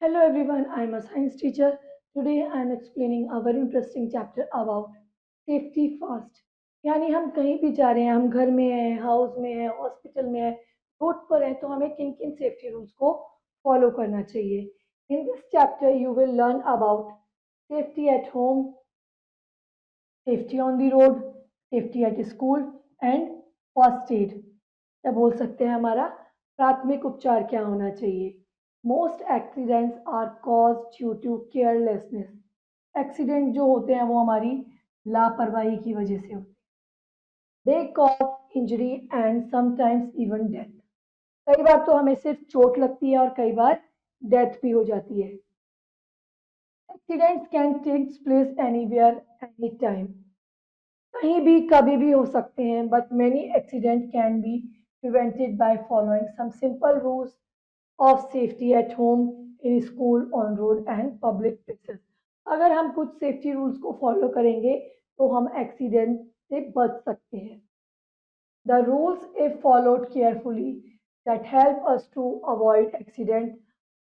Hello everyone, I am a science teacher. Today I am explaining a very interesting chapter about safety first. यानी हम कहीं भी जा रहे हैं, हम घर में हैं, हाउस में हैं, हॉस्पिटल में हैं, रोड पर हैं, तो हमें किन किन सेफ्टी रूल्स को फॉलो करना चाहिए. In this chapter you will learn about safety at home, safety on the road, safety at school and first aid. या बोल सकते हैं हमारा प्राथमिक उपचार क्या होना चाहिए. Most accidents are cause due to carelessness. Accident जो होते हैं वो हमारी लापरवाही की वजह से होते हैं. They cause injury and sometimes even death. कई बार तो हमें सिर्फ चोट लगती है और कई बार डेथ भी हो जाती है. Accidents can take place anywhere any time. कहीं भी कभी भी हो सकते हैं, but many accident can be prevented by following some simple rules of safety at home, in school, on road and public places. अगर हम कुछ सेफ्टी रूल्स को फॉलो करेंगे तो हम एक्सीडेंट से बच सकते हैं. The rules if followed carefully that help us to avoid accident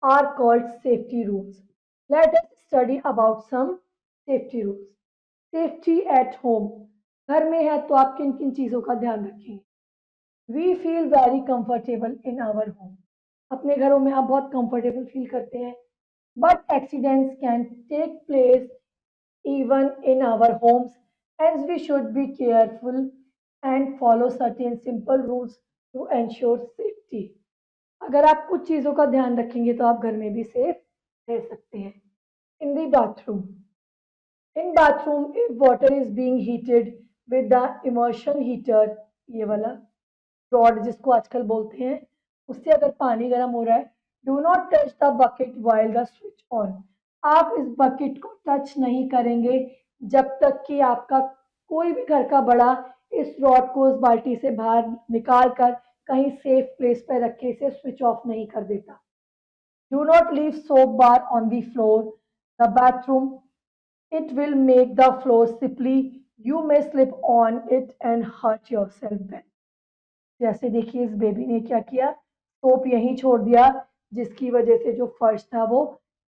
are called safety rules. Let us study about some safety rules. Safety at home. घर में है तो आप किन किन चीज़ों का ध्यान रखेंगे. We feel very comfortable in our home. अपने घरों में आप बहुत कंफर्टेबल फील करते हैं. But accidents can take place even in our homes, hence we should be careful and follow certain simple rules to ensure safety. अगर आप कुछ चीज़ों का ध्यान रखेंगे तो आप घर में भी सेफ रह सकते हैं. In the bathroom. In bathroom if water is being heated with the immersion heater, ये वाला रॉड जिसको आजकल बोलते हैं, उससे अगर पानी गर्म हो रहा है, do not touch the bucket while the switch on. आप इस बकेट को टच नहीं करेंगे जब तक कि आपका कोई भी घर का बड़ा इस रॉड को उस बाल्टी से बाहर निकाल कर कहीं सेफ प्लेस पर रख के इसे स्विच ऑफ नहीं कर देता. Do not leave soap bar on the floor the bathroom. It will make the floor slippery. You may slip on it and hurt yourself back. जैसे देखिए इस बेबी ने क्या किया, सोप यहीं छोड़ दिया जिसकी वजह से जो फर्श था वो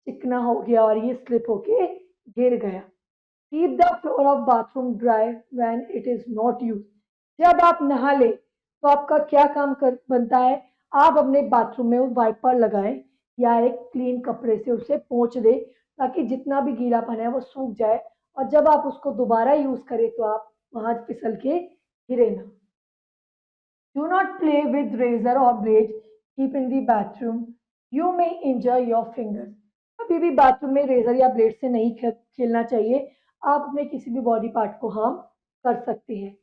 चिकना हो गया और ये स्लिप होके गिर गया. Keep the floor of bathroom dry when it is not use. जब आप नहा ले तो आपका क्या काम कर बनता है, आप अपने बाथरूम में वाइपर लगाएं या एक क्लीन कपड़े से उसे पोंछ दे ताकि जितना भी गीलापन है वो सूख जाए, और जब आप उसको दोबारा यूज करें तो आप वहां फिसल के गिरे ना. Do not play with razor or blade. Keep in the bathroom. You may injure your fingers. कभी भी बाथरूम में रेजर या ब्लेड से नहीं खेलना चाहिए. आप अपने किसी भी बॉडी पार्ट को हार्म कर सकते हैं.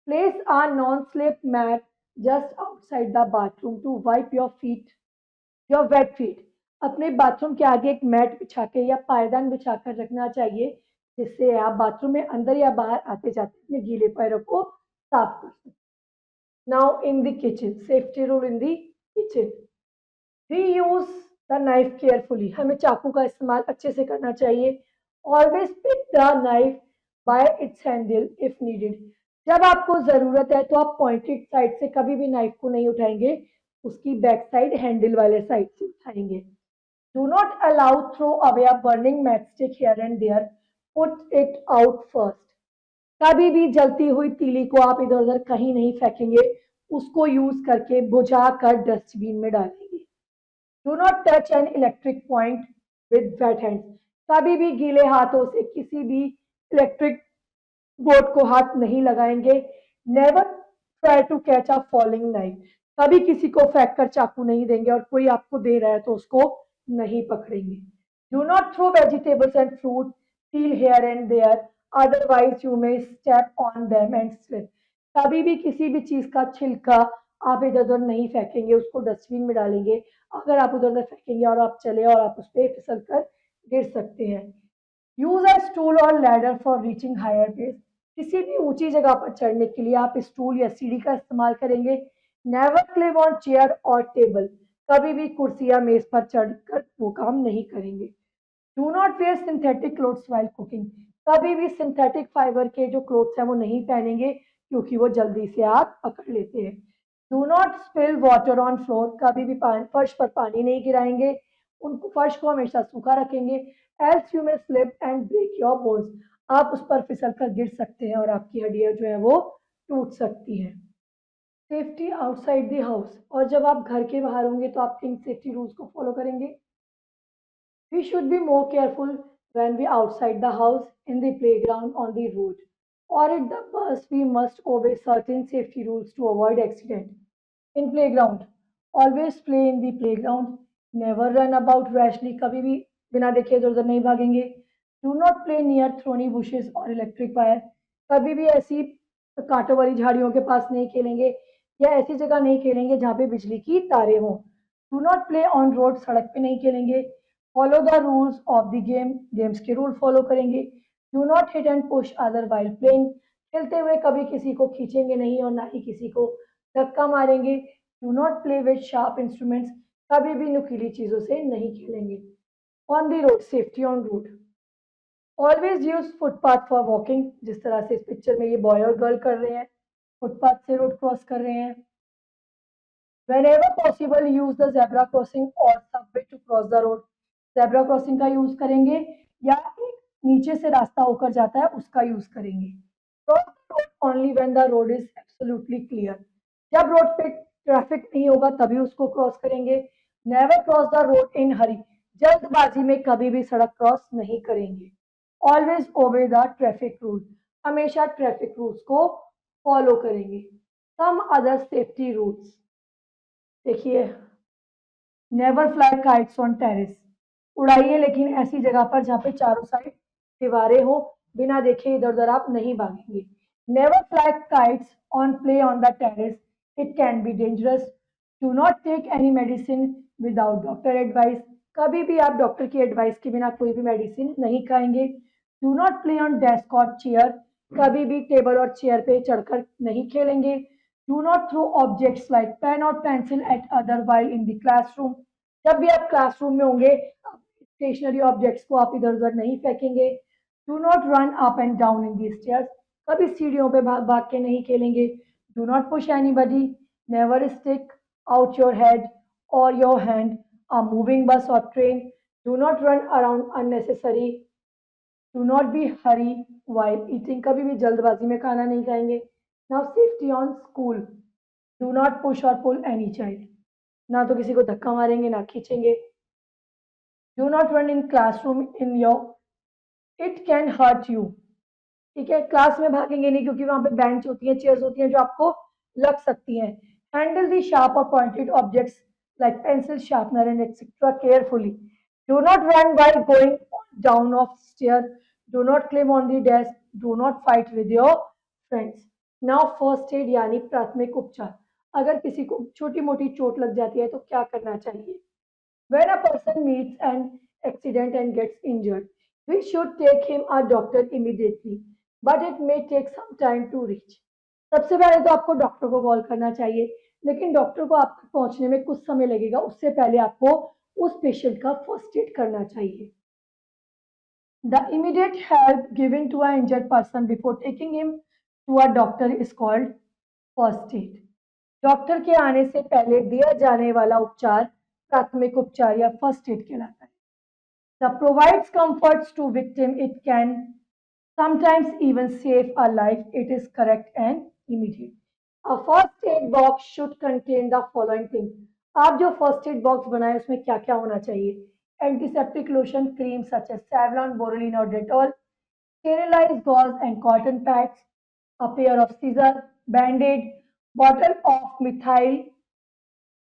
Place a non slip mat just outside the bathroom to wipe your feet, your wet feet. अपने बाथरूम के आगे एक मैट बिछा के या पायदान बिछा कर रखना चाहिए जिससे आप बाथरूम में अंदर या बाहर आते जाते अपने गीले पैरों को साफ कर सकें. Now in the kitchen, safety rule in the kitchen. We use the knife carefully. हमें चाकू का इस्तेमाल अच्छे से करना चाहिए. Always pick the knife by its handle if needed. जब आपको ज़रूरत है तो आप पॉइंटेड साइड से कभी भी नाइफ को नहीं उठाएंगे, उसकी बैक साइड हैंडल वाले साइड से उठाएंगे. Do not allow throw away a burning matchstick here and there. Put it out first. कभी भी जलती हुई तीली को आप इधर उधर कहीं नहीं फेंकेंगे, उसको यूज करके बुझा कर डस्टबिन में डालेंगे. Do not touch an electric point with weight hands. कभी भी गीले हाथों से किसी भी इलेक्ट्रिक बोर्ड को हाथ नहीं लगाएंगे. Never try to catch a falling knife. कभी किसी को फेंक कर चाकू नहीं देंगे और कोई आपको दे रहा है तो उसको नहीं पकड़ेंगे. Do not throw vegetables and fruit peel here and there, otherwise you may step on them and slip. कभी भी किसी भी चीज का छिलका आप इधर उधर नहीं फेंकेंगे, उसको डस्टबिन में डालेंगे. अगर आप उधर उधर फेंकेंगे और आप चले और आप उस पर फिसल कर गिर सकते हैं. यूज अ स्टूल और ladder for reaching higher place. किसी भी ऊंची जगह पर चढ़ने के लिए आप स्टूल या सीढ़ी का इस्तेमाल करेंगे. नेवर क्लिव ऑन चेयर और टेबल. कभी भी कुर्सी या मेज पर चढ़कर वो काम नहीं करेंगे. Do not wear synthetic clothes while cooking. कभी भी सिंथेटिक फाइबर के जो क्लोथ्स हैं वो नहीं पहनेंगे क्योंकि वो जल्दी से आग पकड़ लेते हैं. Do not spill water on floor. कभी भी फर्श पर पानी नहीं गिराएंगे. उनको फर्श को हमेशा सूखा रखेंगे, else you may slip and break your bones. आप उस पर फिसल कर गिर सकते हैं और आपकी हड्डियां जो है वो टूट सकती हैं। सेफ्टी आउटसाइड द हाउस, और जब आप घर के बाहर होंगे तो आप किन सेफ्टी रूल्स को फॉलो करेंगे? We should be more careful when we outside the house, in the playground, on the road, or at the bus. We must obey certain safety rules to avoid accident. In playground, always play in the playground. Never run about rashly. कभी भी बिना देखे इधर उधर नहीं भागेंगे. Do not play near thorny bushes or electric wire. कभी भी ऐसी कांटों वाली झाड़ियों के पास नहीं खेलेंगे या ऐसी जगह नहीं खेलेंगे जहाँ पे बिजली की तारें हों. Do not play on road, सड़क पे नहीं खेलेंगे. Follow the rules of the game, games के रूल फॉलो करेंगे. Do not hit and push other while playing, खेलते हुए कभी किसी को खींचेंगे नहीं और ना ही किसी को धक्का मारेंगे. Do not play with sharp instruments, कभी भी नुकीली चीजों से नहीं खेलेंगे. On the road, safety on road. Always use footpath for walking, जिस तरह से इस पिक्चर में ये बॉय और गर्ल कर रहे हैं, फुटपाथ से रोड क्रॉस कर रहे हैं. Whenever possible, use the zebra crossing or subway to cross the road. Zebra crossing का यूज करेंगे या एक नीचे से रास्ता होकर जाता है उसका यूज करेंगे. Cross the road only when the road is absolutely clear. जब रोड पे ट्रैफिक नहीं होगा तभी उसको क्रॉस करेंगे. Never cross the road in hurry. जल्दबाजी में कभी भी सड़क क्रॉस नहीं करेंगे. Always obey the traffic rules. हमेशा ट्रैफिक रूल्स को फॉलो करेंगे. Some other safety rules. देखिए, never fly kites on terrace, उड़ाइए लेकिन ऐसी जगह पर जहाँ पे चारों साइड दीवारें हो, बिना देखे इधर उधर आप नहीं भागेंगे. Never fly kites on play on the terrace, it can be dangerous. Do not take any medicine without doctor advice, कभी भी आप डॉक्टर की एडवाइस के बिना कोई भी मेडिसिन नहीं खाएंगे. Do not play on desk और चेयर, कभी भी टेबल और चेयर पे चढ़कर नहीं खेलेंगे. Do not throw objects like pen or pencil at other while in the classroom. जब भी आप क्लासरूम में होंगे, स्टेशनरी ऑब्जेक्ट्स को आप इधर उधर नहीं फेंकेंगे. Do not run up and down in the stairs. कभी सीढ़ियों पे भाग भाग के नहीं खेलेंगे. Do not push anybody. Never stick out your head or your hand a moving bus or train. Do not run around unnecessary. Do not be hurry while eating. कभी भी जल्दबाजी में खाना नहीं खाएंगे. Now safety on school. Do not push or pull any child. ना तो किसी को धक्का मारेंगे ना खींचेंगे. Do not run in classroom in your, it can hurt you. ठीक है, क्लास में भागेंगे नहीं क्योंकि वहां पे बेंच होती है, चेयर्स होती हैं जो आपको लग सकती हैं. Handle the sharp or pointed objects like pencil, sharpener and etc. carefully. Do not run while going down of stair. Do not climb on the desk. Do not fight with your friends. Now first aid यानी प्राथमिक उपचार. अगर किसी को छोटी मोटी चोट लग जाती है तो क्या करना चाहिए? When a person meets an accident and gets injured, we should take him a doctor immediately, but it may take some time to reach. सबसे पहले तो आपको डॉक्टर को कॉल करना चाहिए, लेकिन डॉक्टर को आप तक पहुंचने में कुछ समय लगेगा. उससे पहले आपको उस पेशेंट का फर्स्ट एड करना चाहिए. The immediate help given to an injured person before taking him to a doctor is called first aid. Doctor के आने से पहले दिया जाने वाला उपचार प्राथमिक उपचार या फर्स्ट एड कहलाता है. The provides comforts to victim. It can sometimes even save a life. It is correct and immediate. A first aid box should contain the following things. आप जो फर्स्ट एड बॉक्स बनाए उसमें क्या क्या होना चाहिए? Antiseptic lotion, cream such as Savlon, Borolene or Dettol, sterilized gauze and cotton pads, a pair of scissors, band-aid, bottle of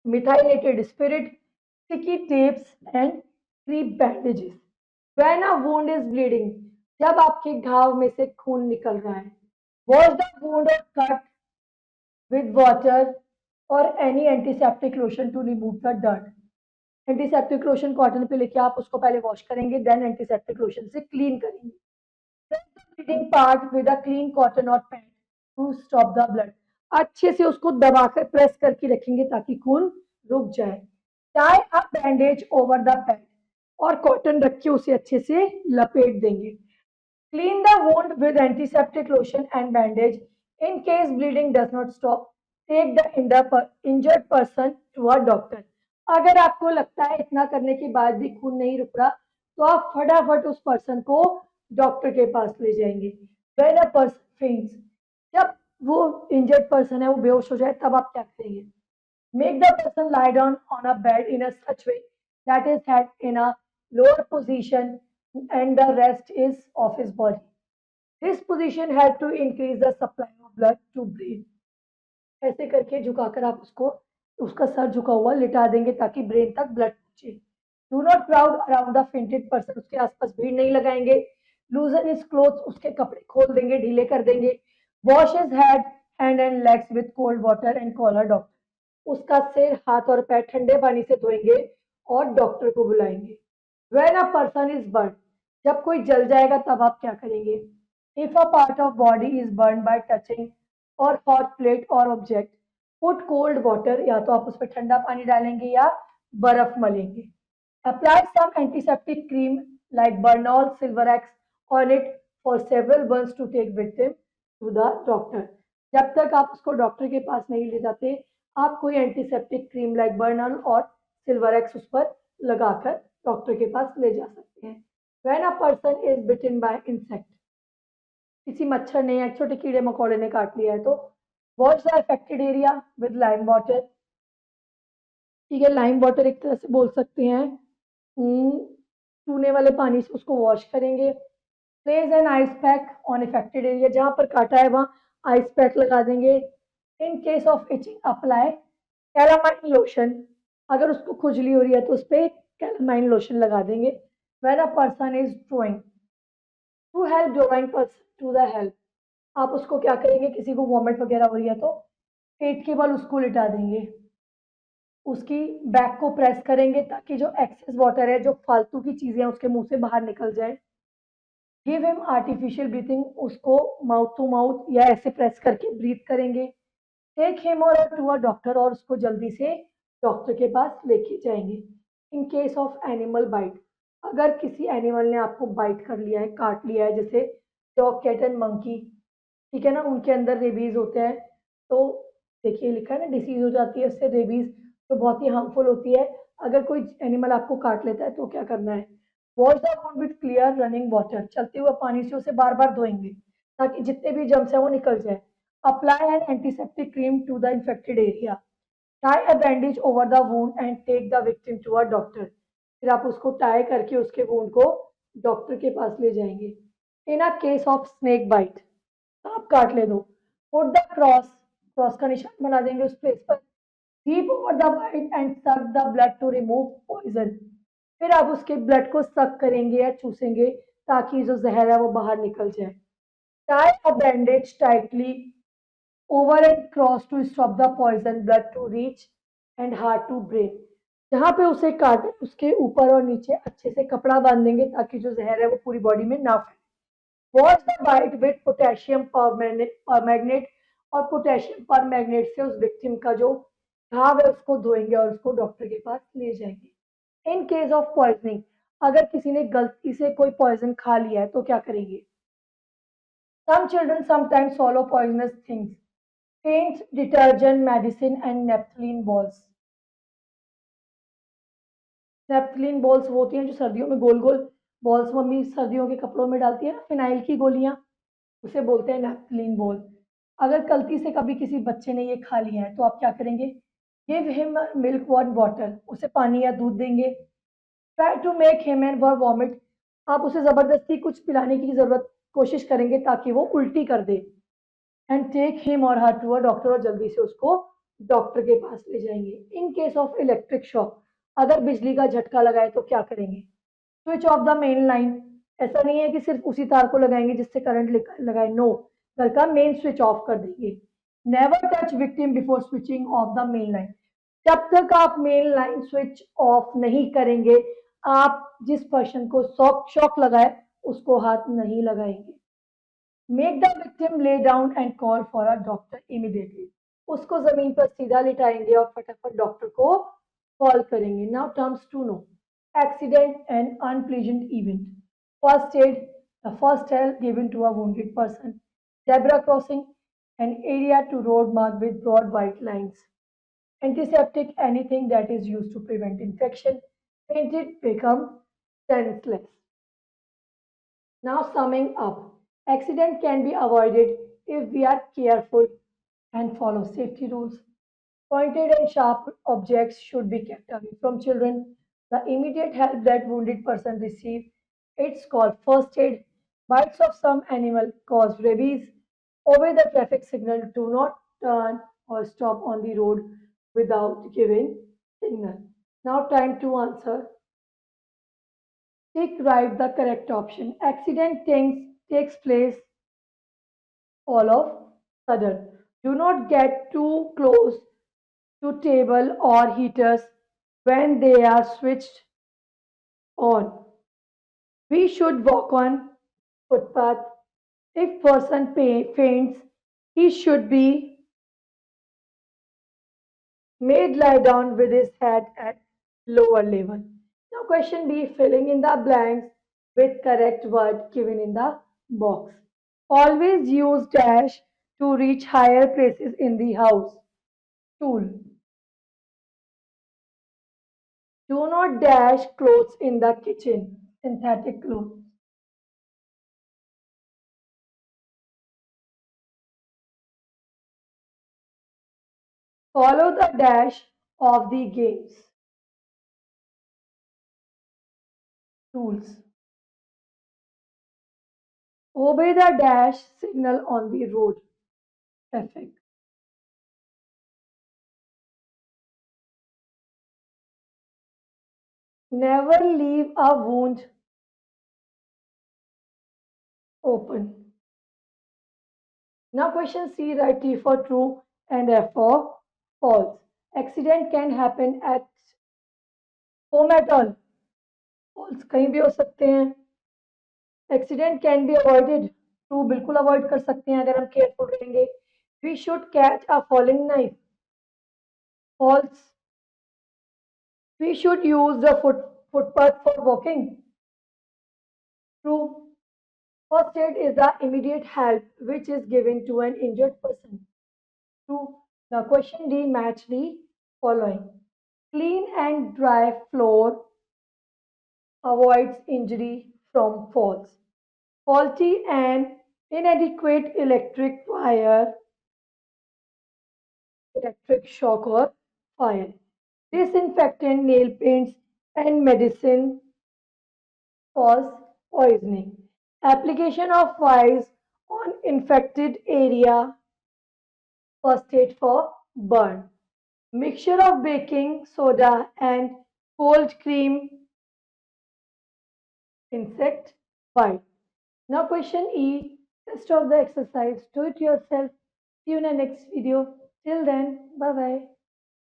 methylated spirit, sticky tapes and crepe bandages. When a wound is bleeding, जब आपके घाव में से खून निकल रहा है, wash the wound or cut with water or any antiseptic lotion to remove the dirt. Antiseptic lotion cotton पे लेके आप उसको पहले वॉश करेंगे, देन एंटीसेप्टिक लोशन से क्लीन करेंगे. Bleeding part with a clean cotton और pad to stop the blood. अच्छे से उसको दबाकर प्रेस करके रखेंगे ताकि खून रुक जाए. Tie a bandage over the pad, और कॉटन रख के उसे अच्छे से लपेट देंगे. Clean the wound with antiseptic lotion and bandage. In case bleeding does not stop, take the injured person to a doctor. अगर आपको लगता है इतना करने के बाद भी खून नहीं रुक रहा, तो आप फटाफट उस पर्सन को डॉक्टर के पास ले जाएंगे। व्हेन अ पर्सन फेंट्स, जब वो इंजर्ड पर्सन है वो बेहोश हो जाए, तब आप क्या करेंगे? Make the person lie down on a bed in a such way that his head in a lower position and the rest is of his body. This position help to increase the supply of blood to brain. ऐसे करके झुकाकर आप उसको उसका sir झुका हुआ लिटा देंगे ताकि ब्रेन तक ब्लड पहुंचे। Do not crowd around the fainted person, उसके आसपास भीड़ नहीं लगाएंगे। लूजन हिज क्लोथ्स, उसके कपड़े खोल देंगे, ढीले कर देंगे। Wash his head hand and legs with cold water and call a doctor, उसका सिर, हाथ और पैर ठंडे पानी से धोएंगे और डॉक्टर को बुलाएंगे। When a person is burn, जब कोई जल जाएगा तब आप क्या करेंगे? If a part of body is burn bye touching और हॉट प्लेट और ऑब्जेक्ट, पुट कोल्ड वाटर, या तो आप उस पर ठंडा पानी डालेंगे या बर्फ मलेंगे। Apply some antiseptic cream like Burnol Silverex on it for several months to take victim to the doctor. जब तक आप उसको डॉक्टर के पास नहीं ले जाते, आप कोई एंटीसेप्टिक क्रीम लाइक बर्नॉल और सिल्वरएक्स उस पर लगाकर डॉक्टर के पास ले जा सकते हैं। When a person is bitten by insect, किसी मच्छर ने या छोटे कीड़े मकोड़े ने काट लिया है, तो wash the affected area with lime water. ठीक है, लाइम वाटर एक तरह से बोल सकते हैं, चूने वाले पानी से उसको वॉश करेंगे। Place an ice pack on affected area, जहाँ पर काटा है वहाँ आइस पैक लगा देंगे। In case of itching apply calamine lotion, अगर उसको खुजली हो रही है तो उस पर कैलामाइन लोशन लगा देंगे। When a person is drowning, to help drowning person to the help, आप उसको क्या करेंगे? किसी को वॉमिट वगैरह हो रही है तो पेट के बल उसको लिटा देंगे, उसकी बैक को प्रेस करेंगे ताकि जो एक्सेस वाटर है, जो फालतू की चीजें हैं, उसके मुंह से बाहर निकल जाए। गिव हिम आर्टिफिशियल ब्रीथिंग, उसको माउथ टू माउथ या ऐसे प्रेस करके ब्रीथ करेंगे। टेक हिम और टू अ डॉक्टर, और उसको जल्दी से डॉक्टर के पास लेके जाएंगे। In case of animal bite, अगर किसी एनिमल ने आपको बाइट कर लिया है, काट लिया है, जैसे डॉग, कैट एंड मंकी, ठीक है ना, उनके अंदर रेबीज होते हैं, तो देखिए लिखा है ना, डिसीज हो जाती है उससे, रेबीज, तो बहुत ही हार्मफुल होती है। अगर कोई एनिमल आपको काट लेता है तो क्या करना है? Wash the wound with clear running water, चलते हुए पानी से उसे बार बार धोएंगे ताकि जितने भी जम्स है वो निकल जाए। Apply an antiseptic cream to the infected area, tie a bandage over the wound and take the victim to a doctor, फिर आप उसको टाई करके उसके वुंड को डॉक्टर के पास ले जाएंगे। In a case of snake bite, सांप काट ले दो, पुट द क्रॉस, क्रॉस का निशान बना देंगे उस प्लेस पर। Deep over the bite and suck the blood to remove poison, फिर आप उसके ब्लड को सक करेंगे या चूसेंगे ताकि जो जहर है वो बाहर निकल जाए। Tie a bandage tightly over and cross to stop the poison blood to reach and heart to brain, जहाँ पे उसे काटे उसके ऊपर और नीचे अच्छे से कपड़ा बांध देंगे ताकि जो जहर है वो पूरी बॉडी में ना फैले। Wash the bite with potassium permanganate, और पोटेशियम परमैग्नेट से उस विक्टिम का जो घाव है उसको धोएंगे और उसको डॉक्टर के पास ले जाएंगे। इन केस ऑफ पॉइजनिंग, अगर किसी ने गलती से कोई पॉइजन खा लिया है तो क्या करेंगे? Some children sometimes swallow poisonous things, paints, detergent, medicine and naphthalene balls। Naphthalene balls वो होती हैं जो सर्दियों में गोल गोल बॉल्स मम्मी सर्दियों के कपड़ों में डालती है ना, फिनाइल की गोलियां, उसे बोलते हैं नेपथलीन बॉल। अगर गलती से कभी किसी बच्चे ने ये खा लिया है तो आप क्या करेंगे? Give him milk one water, उसे पानी या दूध देंगे। Try to make him and were vomit, आप उसे जबरदस्ती कुछ पिलाने की जरूरत कोशिश करेंगे ताकि वो उल्टी कर दे। एंड टेक हिम और हर टू अ डॉक्टर, और जल्दी से उसको डॉक्टर के पास ले जाएंगे। In case of electric shock, अगर बिजली का झटका लगाए तो क्या करेंगे? Switch off the main line, ऐसा नहीं है कि सिर्फ उसी तार को लगाएंगे जिससे करंट लगाए, नो, घर का मेन स्विच ऑफ कर देंगे। Never touch victim before switching off the main line, जब तक आप मेन लाइन स्विच ऑफ नहीं करेंगे, आप जिस पर्सन को शॉक शॉक लगाए उसको हाथ नहीं लगाएंगे। Make the victim lay down and call for a doctor immediately, उसको जमीन पर सीधा लिटाएंगे और फटाफट डॉक्टर को कॉल करेंगे। Now terms to know accident and unpleasant event. First aid, the first help given to a wounded person, zebra crossing, an area to road marked with broad white lines, Antiseptic, anything that is used to prevent infection. Painted become senseless. Now summing up, accident can be avoided if we are careful and follow safety rules. Pointed and sharp objects should be kept away from children. The immediate help that wounded person receive, it's called first aid. Bites of some animal cause rabies. Obey the traffic signal. Do not turn or stop on the road without giving signal. Now time to answer. Tick right the correct option. Accident takes place all of sudden. Do not get too close to table or heaters when they are switched on. We should walk on footpath. If person faints, he should be made lie down with his head at lower level. Now question B, filling in the blanks with correct word given in the box. Always use dash to reach higher places in the house. Tool. Do not dash clothes in the kitchen. Synthetic clothes. Follow the dash of the games. Tools. Obey the dash signal on the road. Traffic. Never leave a wound open. Now question C, write T for true and F for false. Accident can happen at home at all. False कहीं भी हो सकते हैं. Accident can be avoided. True बिल्कुल avoid कर सकते हैं अगर हम careful रहेंगे. We should catch a falling knife. False. We should use the footpath for walking. True. First aid is the immediate help which is given to an injured person. True. Now question D, match the following. Clean and dry floor avoids injury from falls. Faulty and inadequate electric shock or fire. Disinfectant, nail paints, and medicine cause poisoning. Application of wires on infected area, first aid for burn. Mixture of baking soda and cold cream, insect bite. Now question E, rest of the exercise, do it yourself. See you in the next video. Till then, bye bye.